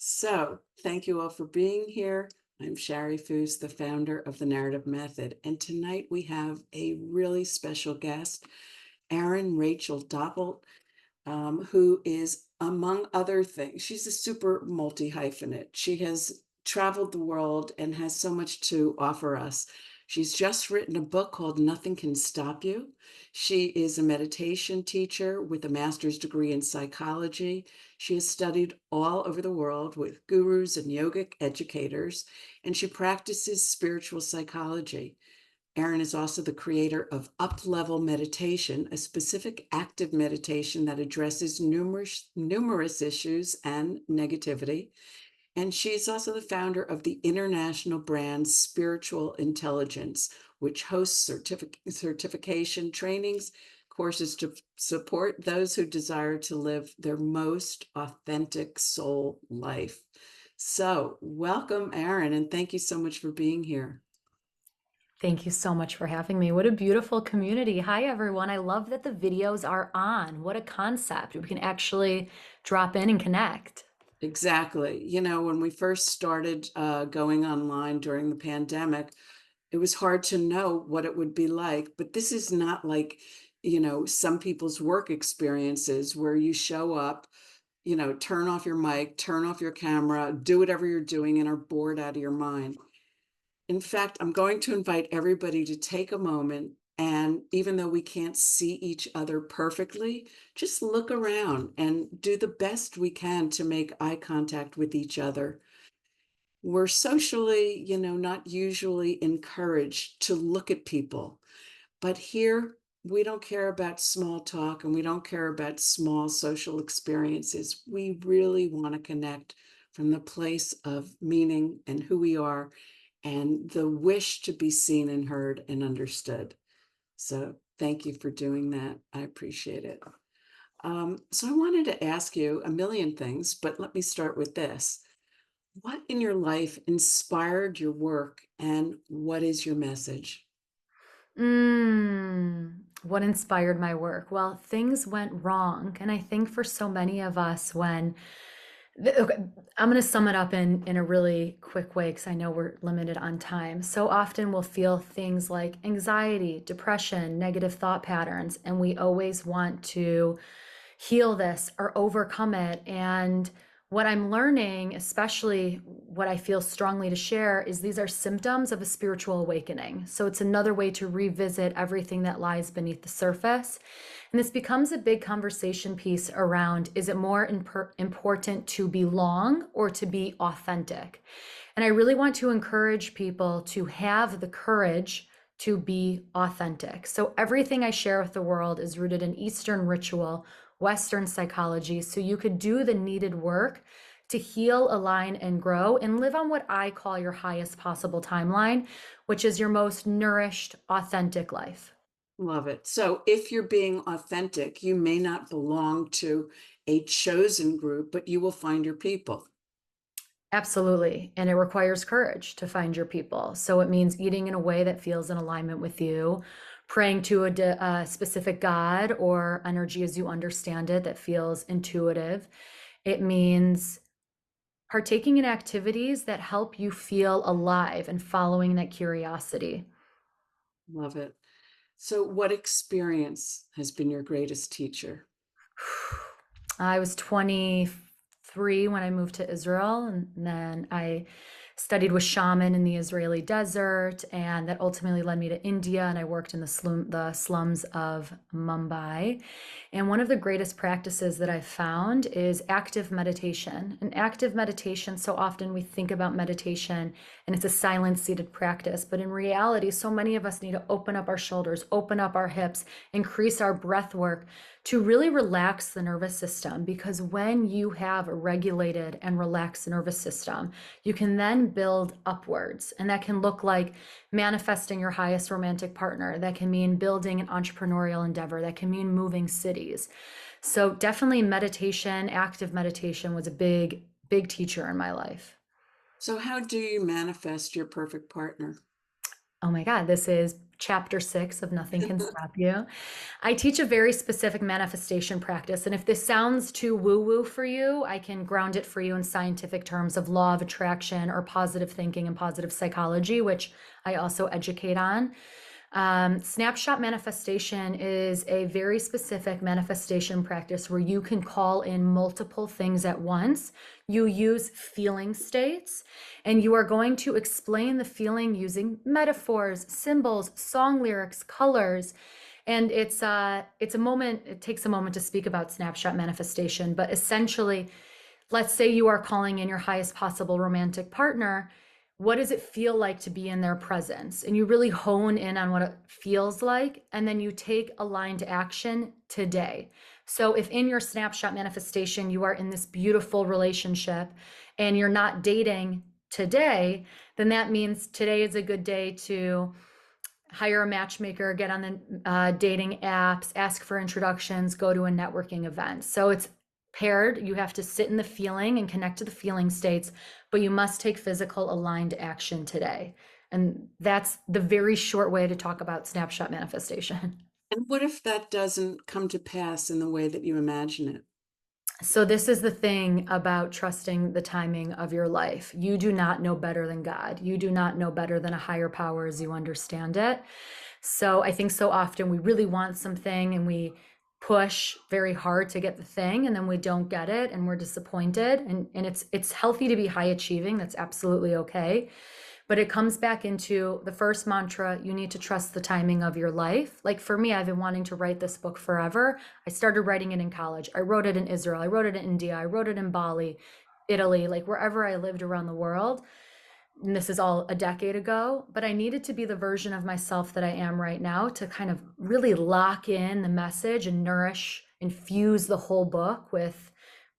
So, thank you all for being here. I'm Shari Foos, the founder of the Narrative Method, and tonight we have a really special guest, Erin Rachel Doppelt, who is, among other things, she's a super multi-hyphenate. She has traveled the world and has so much to offer us. She's just written a book called Nothing Can Stop You. She is a meditation teacher with a master's degree in psychology. She has studied all over the world with gurus and yogic educators, and she practices spiritual psychology. Erin is also the creator of Up-Level Meditation, a specific active meditation that addresses numerous issues and negativity. And she's also the founder of the international brand Spiritual Intelligence, which hosts certification trainings, courses to support those who desire to live their most authentic soul life. So, welcome, Erin, and thank you so much for being here. Thank you so much for having me. What a beautiful community. Hi, everyone. I love that the videos are on. What a concept. We can actually drop in and connect. Exactly. When we first started going online during the pandemic, it was hard to know what it would be like. But this is not like, some people's work experiences where you show up, turn off your mic, turn off your camera, do whatever you're doing and are bored out of your mind. In fact, I'm going to invite everybody to take a moment and even though we can't see each other perfectly, just look around and do the best we can to make eye contact with each other. We're socially, not usually encouraged to look at people, but here we don't care about small talk and we don't care about small social experiences. We really want to connect from the place of meaning and who we are and the wish to be seen and heard and understood. So thank you for doing that. I appreciate it. So I wanted to ask you a million things, but let me start with this. What in your life inspired your work and what is your message? What inspired my work? Well, things went wrong. And I think for so many of us, okay, I'm going to sum it up in a really quick way because I know we're limited on time. So often we'll feel things like anxiety, depression, negative thought patterns, and we always want to heal this or overcome it. And what I'm learning, especially what I feel strongly to share, is these are symptoms of a spiritual awakening. So it's another way to revisit everything that lies beneath the surface. And this becomes a big conversation piece around, is it more important to belong or to be authentic? And I really want to encourage people to have the courage to be authentic. So everything I share with the world is rooted in Eastern ritual, Western psychology, so you could do the needed work to heal, align, and grow and live on what I call your highest possible timeline, which is your most nourished, authentic life. Love it. So if you're being authentic, you may not belong to a chosen group, but you will find your people. Absolutely. And it requires courage to find your people. So it means eating in a way that feels in alignment with you, praying to a specific God or energy as you understand it that feels intuitive. It means partaking in activities that help you feel alive and following that curiosity. Love it. So what experience has been your greatest teacher? I was 23 when I moved to Israel, and then I studied with shaman in the Israeli desert, and that ultimately led me to India, and I worked in the slums of Mumbai. And one of the greatest practices that I've found is active meditation. And active meditation, so often we think about meditation and it's a silent seated practice, but in reality, so many of us need to open up our shoulders, open up our hips, increase our breath work to really relax the nervous system, because when you have a regulated and relaxed nervous system, you can then build upwards. And that can look like manifesting your highest romantic partner. That can mean building an entrepreneurial endeavor. That can mean moving cities. So definitely meditation, active meditation was a big, big teacher in my life. So how do you manifest your perfect partner? Oh my God, this is chapter 6 of Nothing Can Stop You. I teach a very specific manifestation practice. And if this sounds too woo-woo for you, I can ground it for you in scientific terms of law of attraction or positive thinking and positive psychology, which I also educate on. Snapshot manifestation is a very specific manifestation practice where you can call in multiple things at once. You use feeling states, and you are going to explain the feeling using metaphors, symbols, song lyrics, colors. And it's a moment, it takes a moment to speak about snapshot manifestation, but essentially, let's say you are calling in your highest possible romantic partner. What does it feel like to be in their presence? And you really hone in on what it feels like, and then you take aligned action today. So if in your snapshot manifestation, you are in this beautiful relationship and you're not dating today, then that means today is a good day to hire a matchmaker, get on the dating apps, ask for introductions, go to a networking event. So it's paired. You have to sit in the feeling and connect to the feeling states, but you must take physical aligned action today. And that's the very short way to talk about snapshot manifestation. And what if that doesn't come to pass in the way that you imagine it? So this is the thing about trusting the timing of your life. You do not know better than God. You do not know better than a higher power as you understand it. So I think so often we really want something and we push very hard to get the thing, and then we don't get it and we're disappointed. And it's healthy to be high achieving. That's absolutely okay. But it comes back into the first mantra: you need to trust the timing of your life. Like for me, I've been wanting to write this book forever. I started writing it in college. I wrote it in Israel. I wrote it in India. I wrote it in Bali, Italy, like wherever I lived around the world. And this is all a decade ago, but I needed to be the version of myself that I am right now to kind of really lock in the message and nourish, infuse the whole book with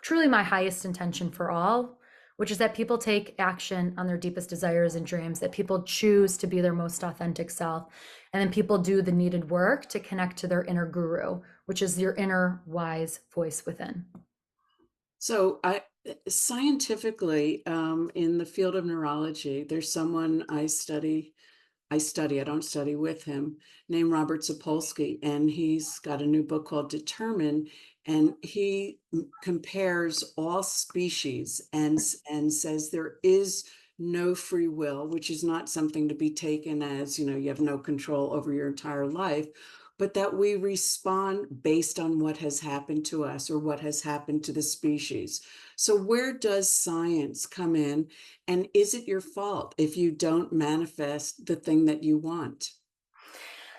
truly my highest intention for all, which is that people take action on their deepest desires and dreams, that people choose to be their most authentic self, and then people do the needed work to connect to their inner guru, which is your inner wise voice within. So scientifically, in the field of neurology, there's someone I don't study with him, named Robert Sapolsky, and he's got a new book called Determine, and he compares all species and says there is no free will, which is not something to be taken as, you have no control over your entire life, but that we respond based on what has happened to us or what has happened to the species. So where does science come in? And is it your fault if you don't manifest the thing that you want?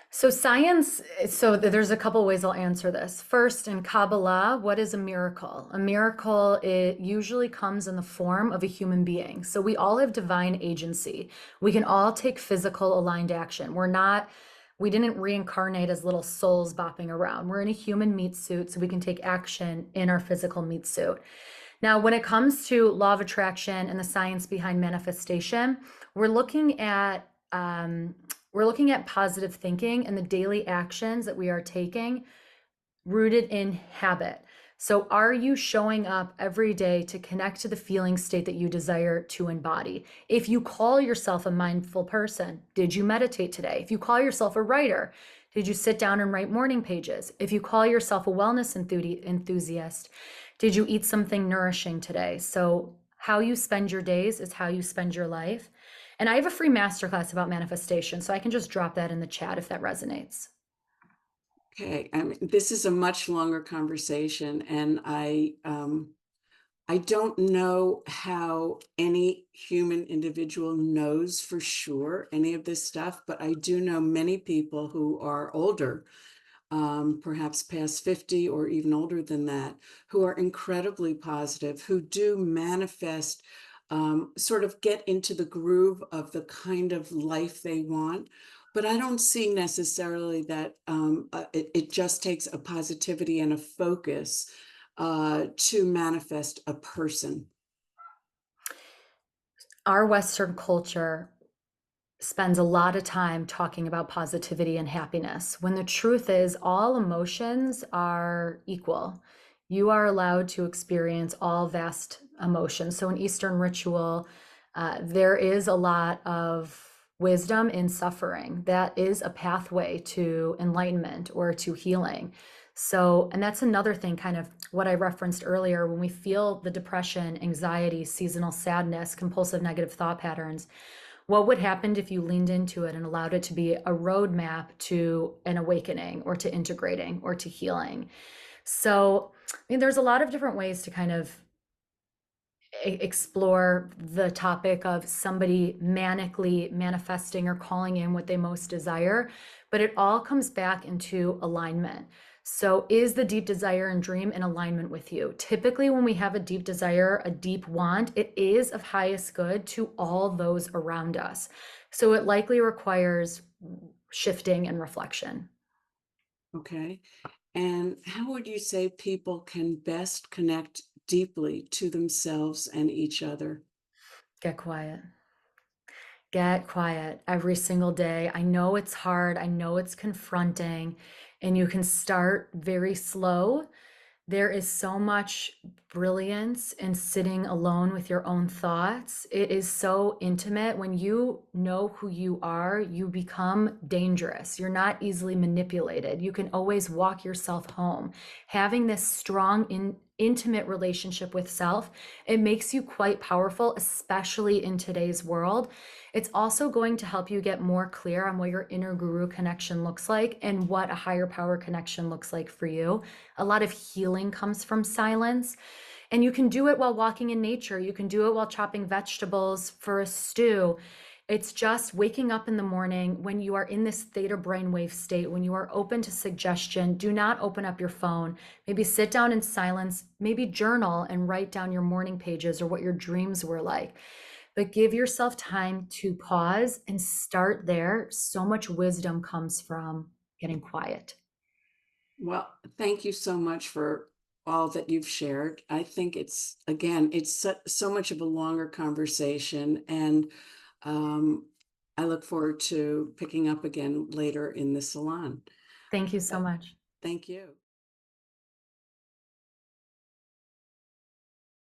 So science, so there's a couple ways I'll answer this. First, in Kabbalah, what is a miracle? A miracle, it usually comes in the form of a human being. So we all have divine agency. We can all take physical aligned action. We didn't reincarnate as little souls bopping around. We're in a human meat suit, so we can take action in our physical meat suit. Now, when it comes to law of attraction and the science behind manifestation, we're looking at positive thinking and the daily actions that we are taking rooted in habit. So are you showing up every day to connect to the feeling state that you desire to embody? If you call yourself a mindful person, did you meditate today? If you call yourself a writer, did you sit down and write morning pages? If you call yourself a wellness enthusiast, did you eat something nourishing today? So how you spend your days is how you spend your life. And I have a free masterclass about manifestation, so I can just drop that in the chat if that resonates. Okay, I mean, this is a much longer conversation, and I don't know how any human individual knows for sure any of this stuff, but I do know many people who are older, perhaps past 50 or even older than that, who are incredibly positive, who do manifest, sort of get into the groove of the kind of life they want. But I don't see necessarily that it just takes a positivity and a focus to manifest a person. Our Western culture spends a lot of time talking about positivity and happiness, when the truth is all emotions are equal. You are allowed to experience all vast emotions. So in Eastern ritual, there is a lot of wisdom in suffering. That is a pathway to enlightenment or to healing. So, and that's another thing, kind of what I referenced earlier, when we feel the depression, anxiety, seasonal sadness, compulsive negative thought patterns, what would happen if you leaned into it and allowed it to be a roadmap to an awakening or to integrating or to healing? So, I mean, there's a lot of different ways to kind of explore the topic of somebody manically manifesting or calling in what they most desire, but it all comes back into alignment. So, is the deep desire and dream in alignment with you? Typically, when we have a deep desire, a deep want, it is of highest good to all those around us. So, it likely requires shifting and reflection. Okay. And how would you say people can best connect deeply to themselves and each other? Get quiet. Get quiet every single day. I know it's hard. I know it's confronting, and you can start very slow. There is so much brilliance in sitting alone with your own thoughts. It is so intimate. When you know who you are, you become dangerous. You're not easily manipulated. You can always walk yourself home. Having this strong, intimate relationship with self, it makes you quite powerful, especially in today's world. It's also going to help you get more clear on what your inner guru connection looks like and what a higher power connection looks like for you. A lot of healing comes from silence. And you can do it while walking in nature. You can do it while chopping vegetables for a stew. It's just waking up in the morning when you are in this theta brainwave state, when you are open to suggestion. Do not open up your phone. Maybe sit down in silence, maybe journal and write down your morning pages or what your dreams were like. But give yourself time to pause and start there. So much wisdom comes from getting quiet. Well, thank you so much for all that you've shared. I think it's, again, it's so much of a longer conversation, and I look forward to picking up again later in the salon. Thank you so But much. thank you.